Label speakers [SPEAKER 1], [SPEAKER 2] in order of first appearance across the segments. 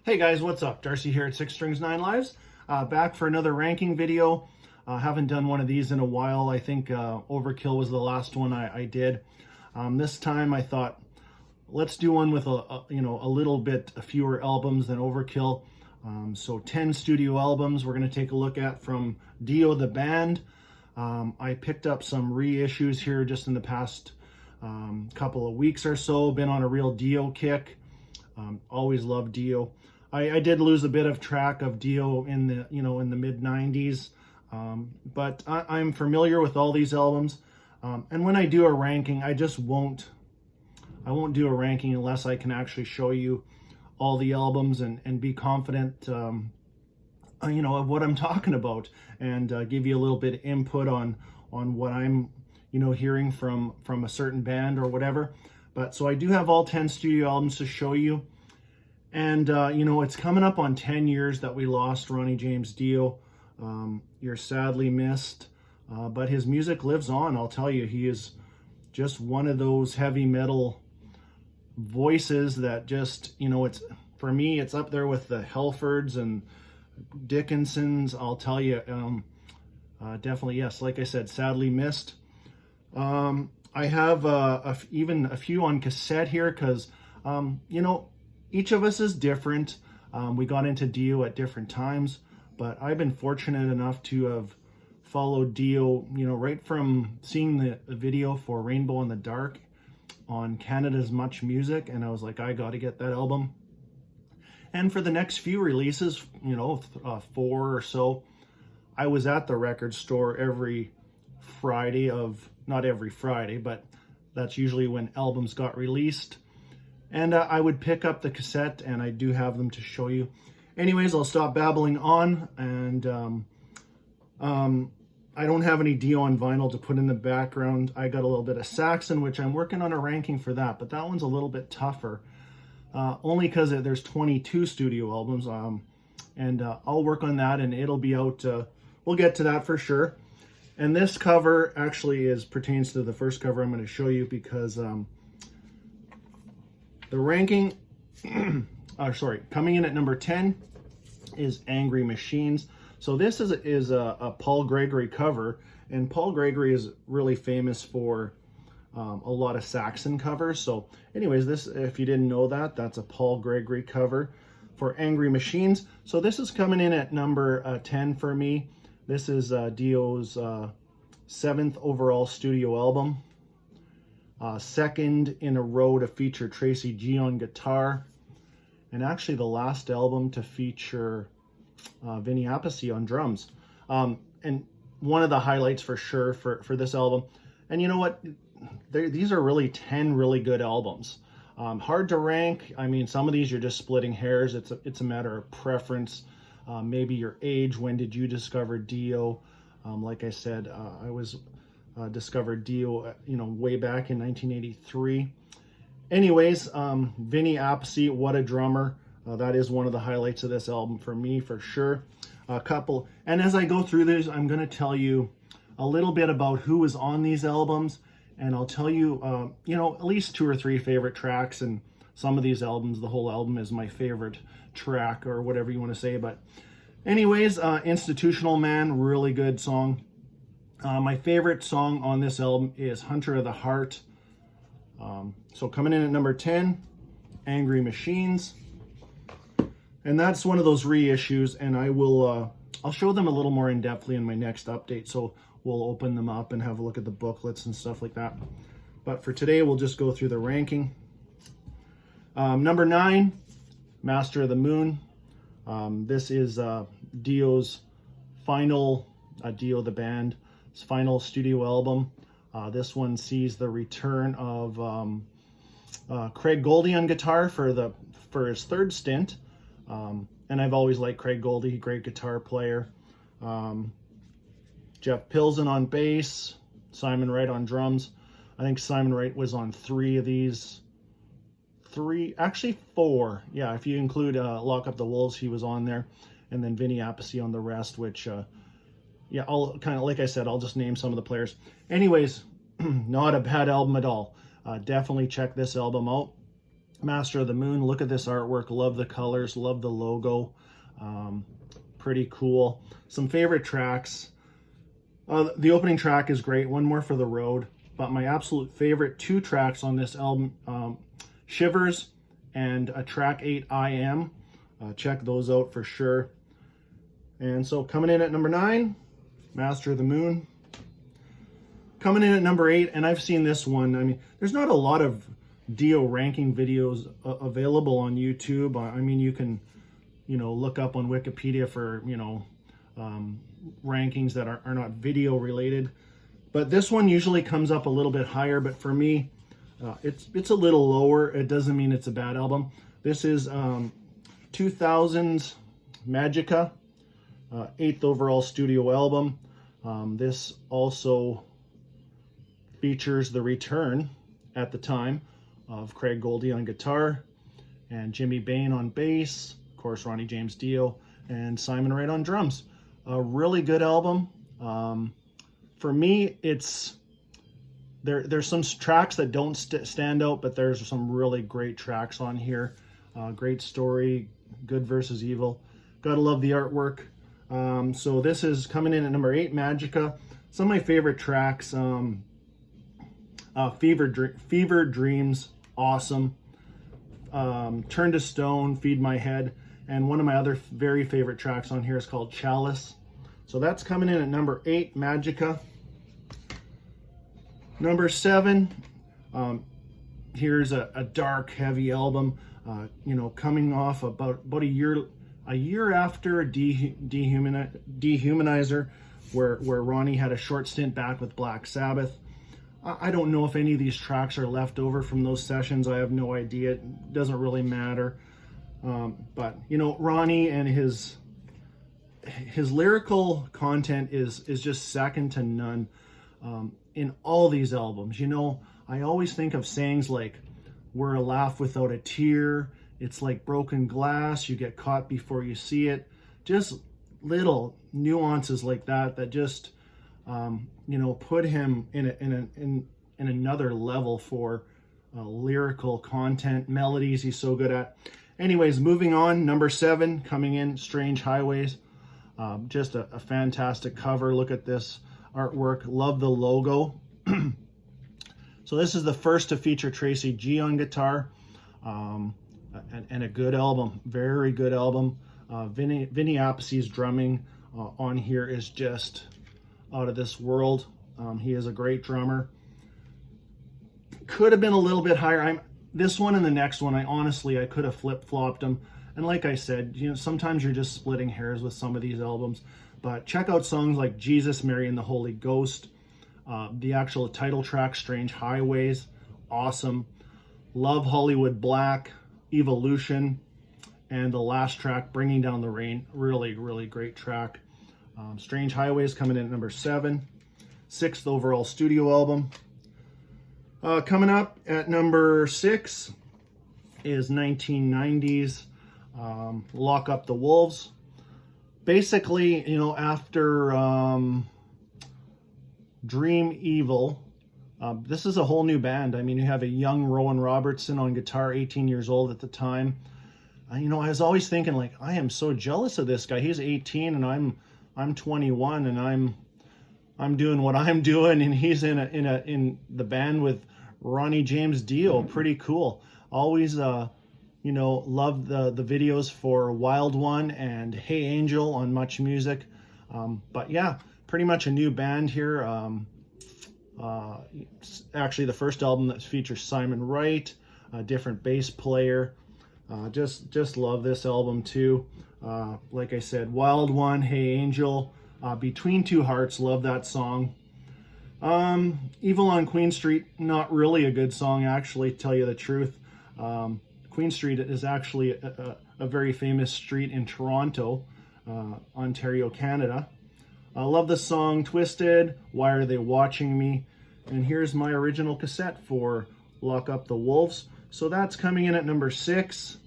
[SPEAKER 1] Hey guys, what's up? Darcy here at 6 Strings 9 Lives. Back for another ranking video. Haven't done one of these in a while. I think Overkill was the last one I did. This time I thought, let's do one with a little bit fewer albums than Overkill. So 10 studio albums we're going to take a look at from Dio the band. I picked up some reissues here just in the past couple of weeks or so. Been on a real Dio kick. Always loved Dio. I did lose a bit of track of Dio in the mid 90s, but I'm familiar with all these albums. And when I do a ranking, I won't do a ranking unless I can actually show you all the albums and be confident, of what I'm talking about, and give you a little bit of input on what I'm, hearing from a certain band or whatever. But so I do have all 10 studio albums to show you. And, it's coming up on 10 years that we lost Ronnie James Dio. You're sadly missed, but his music lives on. I'll tell you, he is just one of those heavy metal voices that just, it's, for me, it's up there with the Halfords and Dickinsons. I'll tell you, definitely, yes, like I said, sadly missed. I have even a few on cassette here because, each of us is different. We got into Dio at different times, but I've been fortunate enough to have followed Dio, right from seeing the video for Rainbow in the Dark on Canada's Much Music, and I was like, I got to get that album. And for the next few releases, 4 or so, I was at the record store every Friday not every Friday, but that's usually when albums got released. And I would pick up the cassette, and I do have them to show you. Anyways, I'll stop babbling on, and I don't have any Dio on vinyl to put in the background. I got a little bit of Saxon, which I'm working on a ranking for that, but that one's a little bit tougher, only because there's 22 studio albums, and I'll work on that, and it'll be out. We'll get to that for sure. And this cover actually pertains to the first cover I'm going to show you, because the ranking, coming in at number 10 is Angry Machines. So this is a Paul Gregory cover, and Paul Gregory is really famous for a lot of Saxon covers. So anyways, this, if you didn't know that, that's a Paul Gregory cover for Angry Machines. So this is coming in at number 10 for me. This is Dio's 7th overall studio album. Second in a row to feature Tracy G on guitar, and actually the last album to feature Vinny Appice on drums. And one of the highlights for sure for this album. And you know what? These are really 10 really good albums. Hard to rank. I mean, some of these you're just splitting hairs. It's a matter of preference. Maybe your age. When did you discover Dio? Like I said, I was discovered Dio, way back in 1983. Anyways, Vinny Appice, what a drummer. That is one of the highlights of this album for me, for sure. And as I go through this, I'm going to tell you a little bit about who was on these albums, and I'll tell you, at least 2 or 3 favorite tracks, and some of these albums, the whole album is my favorite track, or whatever you want to say. But anyways, Institutional Man, really good song. My favorite song on this album is Hunter of the Heart. So coming in at number 10, Angry Machines. And that's one of those reissues, and I'll show them a little more in-depthly in my next update. So we'll open them up and have a look at the booklets and stuff like that. But for today, we'll just go through the ranking. Number 9, Master of the Moon. This is Dio's final, Dio the band, final studio album. This one sees the return of Craig Goldie on guitar for his 3rd stint. And I've always liked Craig Goldie, great guitar player. Jeff Pilsen on bass, Simon Wright on drums. I think Simon Wright was on 3 of these. 4. Yeah, if you include Lock Up the Wolves, he was on there. And then Vinny Appice on the rest, which yeah, I'll kind of, like I said, I'll just name some of the players. Anyways, not a bad album at all. Definitely check this album out. Master of the Moon. Look at this artwork. Love the colors. Love the logo. Pretty cool. Some favorite tracks. The opening track is great. One More for the Road. But my absolute favorite 2 tracks on this album, Shivers and track 8, I Am. Check those out for sure. And so coming in at number 9, Master of the Moon. Coming in at number 8, and I've seen this one. I mean, there's not a lot of Dio ranking videos available on YouTube. I mean, you can, look up on Wikipedia for, rankings that are not video related. But this one usually comes up a little bit higher, but for me, it's a little lower. It doesn't mean it's a bad album. This is 2000's Magica, 8th overall studio album. This also features the return at the time of Craig Goldie on guitar and Jimmy Bain on bass, of course Ronnie James Dio, and Simon Wright on drums. A really good album. For me, there's some tracks that don't stand out, but there's some really great tracks on here. Great story, good versus evil. Gotta love the artwork. So this is coming in at number 8, Magica. Some of my favorite tracks, Fever Dreams, awesome. Turn to Stone, Feed My Head, and one of my other very favorite tracks on here is called Chalice. So that's coming in at number 8, Magica. Number 7, here's a dark, heavy album. Coming off about a year after Dehumanizer, where Ronnie had a short stint back with Black Sabbath. I don't know if any of these tracks are left over from those sessions. I have no idea. It doesn't really matter. But Ronnie and his lyrical content is just second to none in all these albums. I always think of sayings like, "We're a laugh without a tear," "It's like broken glass, you get caught before you see it." Just little nuances like that just put him in another level for lyrical content, melodies he's so good at. Anyways, moving on, number 7 coming in, Strange Highways. Just a fantastic cover. Look at this artwork. Love the logo. So this is the first to feature Tracy G on guitar, and a good album, very good album. Vinny Appice's drumming on here is just out of this world. He is a great drummer. Could have been a little bit higher. This one and the next one, I could have flip-flopped them. And like I said, sometimes you're just splitting hairs with some of these albums. But check out songs like Jesus, Mary, and the Holy Ghost. The actual title track, Strange Highways, awesome. Love Hollywood Black, Evolution, and the last track, Bringing Down the Rain. Really, really great track. Strange Highways coming in at number 7. 6th overall studio album. Coming up at number 6 is 1990's Lock Up the Wolves. Basically, after Dream Evil, this is a whole new band. I mean, you have a young Rowan Robertson on guitar, 18 years old at the time. I was always thinking, like, I am so jealous of this guy. He's 18 and I'm 21, and I'm doing what I'm doing, and he's in the band with Ronnie James Dio. Pretty cool. Always love the videos for Wild One and Hey Angel on Much Music. But yeah, pretty much a new band here. Actually the first album that features Simon Wright, a different bass player. Just love this album too. Like I said, Wild One, Hey Angel, Between Two Hearts, love that song. Evil on Queen Street, not really a good song, actually, to tell you the truth. Queen Street is actually a very famous street in Toronto, Ontario, Canada. I love the song Twisted, Why Are They Watching Me? And here's my original cassette for Lock Up the Wolves. So that's coming in at number 6.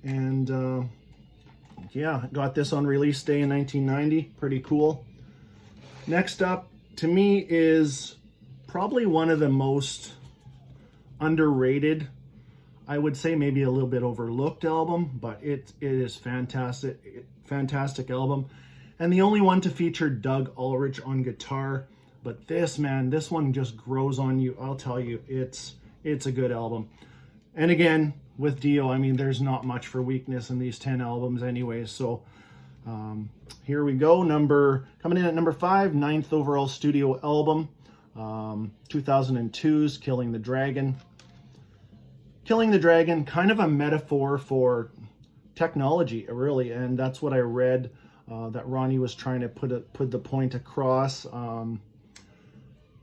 [SPEAKER 1] And yeah, got this on release day in 1990. Pretty cool. Next up, to me, is probably one of the most underrated. I would say maybe a little bit overlooked album, but it is fantastic album. And the only one to feature Doug Ulrich on guitar. But this, man, this one just grows on you. I'll tell you, it's a good album. And again, with Dio, I mean, there's not much for weakness in these 10 albums anyway. So here we go. Coming in at number 5, 9th overall studio album, 2002's Killing the Dragon. Killing the Dragon, kind of a metaphor for technology, really, and that's what I read, that Ronnie was trying to put the point across. You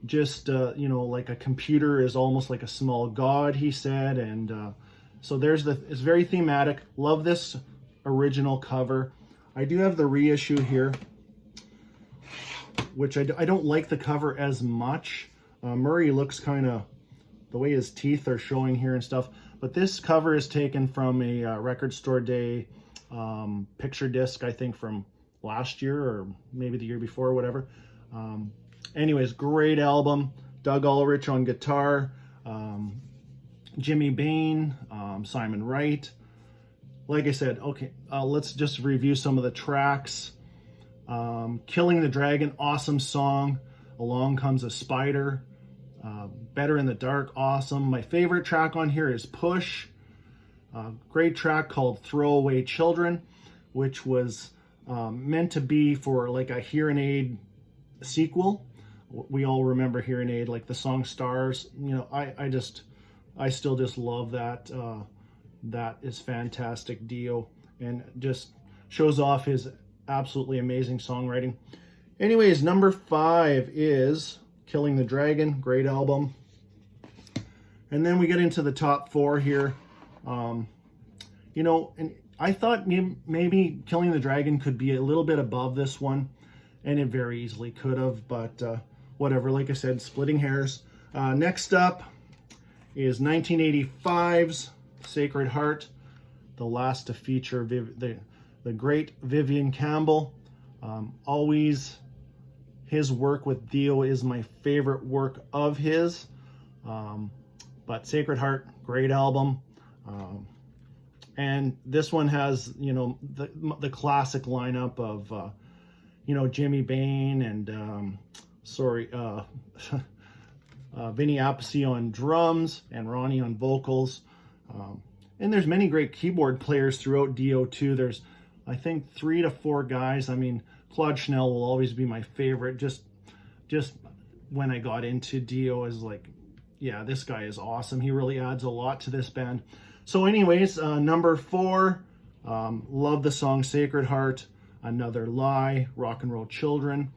[SPEAKER 1] know, like a computer is almost like a small god, he said, and so it's very thematic. Love this original cover. I do have the reissue here, which I don't like the cover as much. Murray looks kind of, the way his teeth are showing here and stuff. But this cover is taken from a Record Store Day picture disc, I think from last year or maybe the year before, or whatever. Anyways, great album. Doug Ulrich on guitar, Jimmy Bain, Simon Wright. Like I said, okay, let's just review some of the tracks. Killing the Dragon, awesome song. Along Comes a Spider. Better in the Dark, awesome. My favorite track on here is Push. Great track called Throwaway Children, which was meant to be for like a Hearing Aid sequel. We all remember Hearing Aid, like the song Stars. You know, I still just love that. That is fantastic, Dio, and just shows off his absolutely amazing songwriting. Anyways, number 5 is Killing the Dragon, great album. And then we get into the top 4 here. You know, and I thought maybe Killing the Dragon could be a little bit above this one, and it very easily could have, but whatever. Like I said, splitting hairs. Next up is 1985's Sacred Heart, the last to feature the great Vivian Campbell. Always his work with Dio is my favorite work of his. But Sacred Heart, great album. And this one has, you know, the classic lineup of, you know, Jimmy Bain and, Vinny Appice on drums and Ronnie on vocals. And there's many great keyboard players throughout Dio too. There's, I think, 3 to 4 guys. I mean, Claude Schnell will always be my favorite. Just when I got into Dio, is like, yeah, this guy is awesome. He really adds a lot to this band. So anyways, number 4, love the song Sacred Heart, Another Lie, Rock and Roll Children.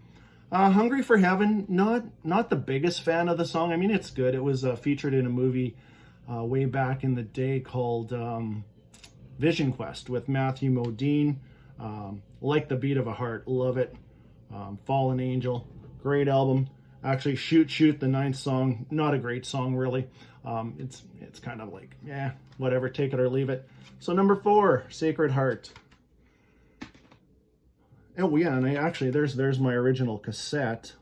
[SPEAKER 1] Hungry for Heaven, not the biggest fan of the song. I mean, it's good. It was featured in a movie way back in the day called Vision Quest with Matthew Modine. Like the Beat of a Heart, love it. Fallen Angel, great album. Actually, Shoot Shoot, the 9th song, not a great song really. It's kind of like, yeah, whatever, take it or leave it. So number 4, Sacred Heart. Oh yeah, and there's my original cassette.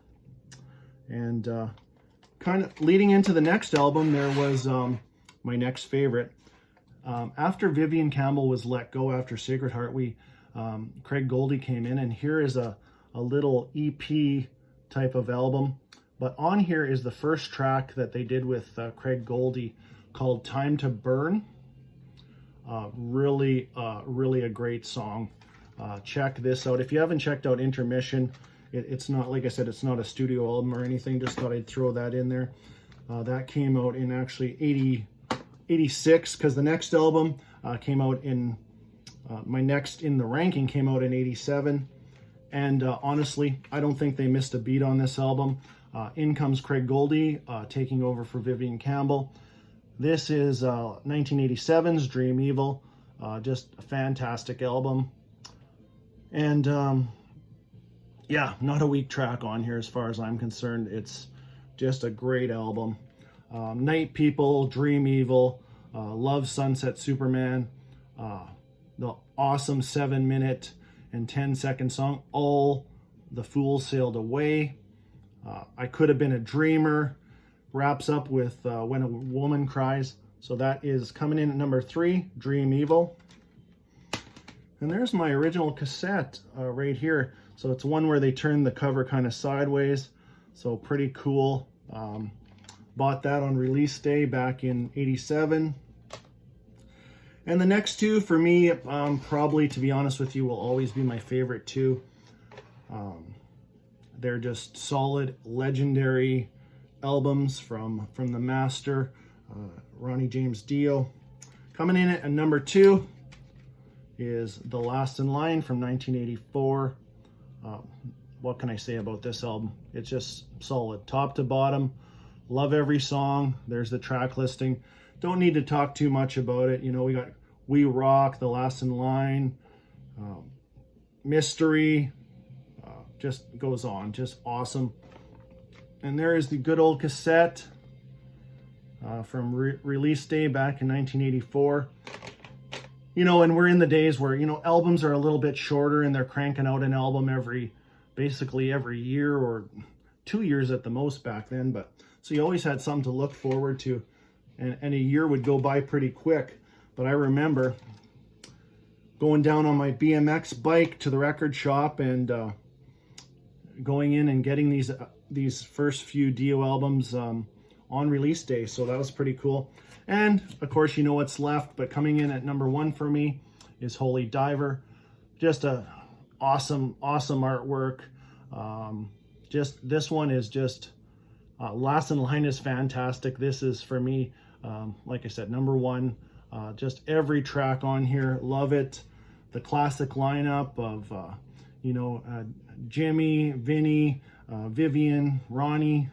[SPEAKER 1] And kind of leading into the next album, there was my next favorite. After Vivian Campbell was let go after Sacred Heart, Craig Goldie came in, and here is a little EP type of album. But on here is the first track that they did with Craig Goldie called Time to Burn. Really a great song. Check this out. If you haven't checked out Intermission, it's not, like I said, it's not a studio album or anything. Just thought I'd throw that in there. That came out in actually 86, because the next album came out in, my next in the ranking came out in 87. And honestly, I don't think they missed a beat on this album. In comes Craig Goldie, taking over for Vivian Campbell. This is 1987's Dream Evil. Just a fantastic album. And yeah, not a weak track on here as far as I'm concerned. It's just a great album. Night People, Dream Evil, Love Sunset Superman, the awesome 7-minute and 10-second song, All the Fools Sailed Away. I Could Have Been a Dreamer, wraps up with When a Woman Cries. So that is coming in at number 3, Dream Evil. And there's my original cassette right here. So it's one where they turn the cover kind of sideways. So pretty cool. Bought that on release day back in '87. And the next two for me, probably, to be honest with you, will always be my favorite two. They're just solid, legendary albums from the master, Ronnie James Dio. Coming in at number 2 is The Last in Line from 1984. What can I say about this album? It's just solid, top to bottom. Love every song. There's the track listing. Don't need to talk too much about it. You know, we got We Rock, The Last in Line, Mystery, just goes on, just awesome. And there is the good old cassette from release day back in 1984. You know, and we're in the days where, you know, albums are a little bit shorter and they're cranking out an album basically every year or 2 years at the most back then. But so you always had something to look forward to, and a year would go by pretty quick. But I remember going down on my BMX bike to the record shop and going in and getting these first few Dio albums on release day. So that was pretty cool. And of course, you know what's left, but coming in at number 1 for me is Holy Diver. Just a awesome artwork. Just this one is just Last in Line is fantastic. This is for me, like I said, number 1. Just every track on here, love it. The classic lineup of you know, Jimmy, Vinny, Vivian, Ronnie.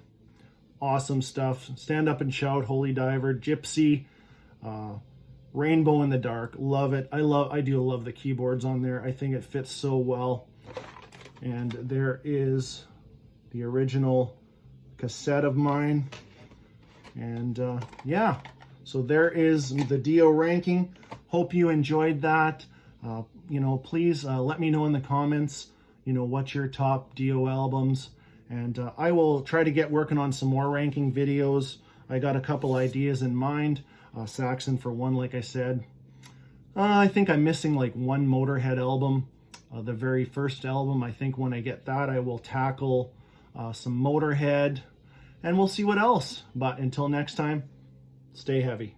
[SPEAKER 1] Awesome stuff. Stand Up and Shout, Holy Diver, Gypsy, Rainbow in the Dark. Love it. I do love the keyboards on there. I think it fits so well. And there is the original cassette of mine. And yeah, so there is the Dio ranking. Hope you enjoyed that. You know, please let me know in the comments, you know, what's your top Dio albums. And I will try to get working on some more ranking videos. I got a couple ideas in mind. Saxon for one, like I said. I think I'm missing like one Motorhead album. The very first album. I think when I get that, I will tackle some Motorhead. And we'll see what else. But until next time, stay heavy.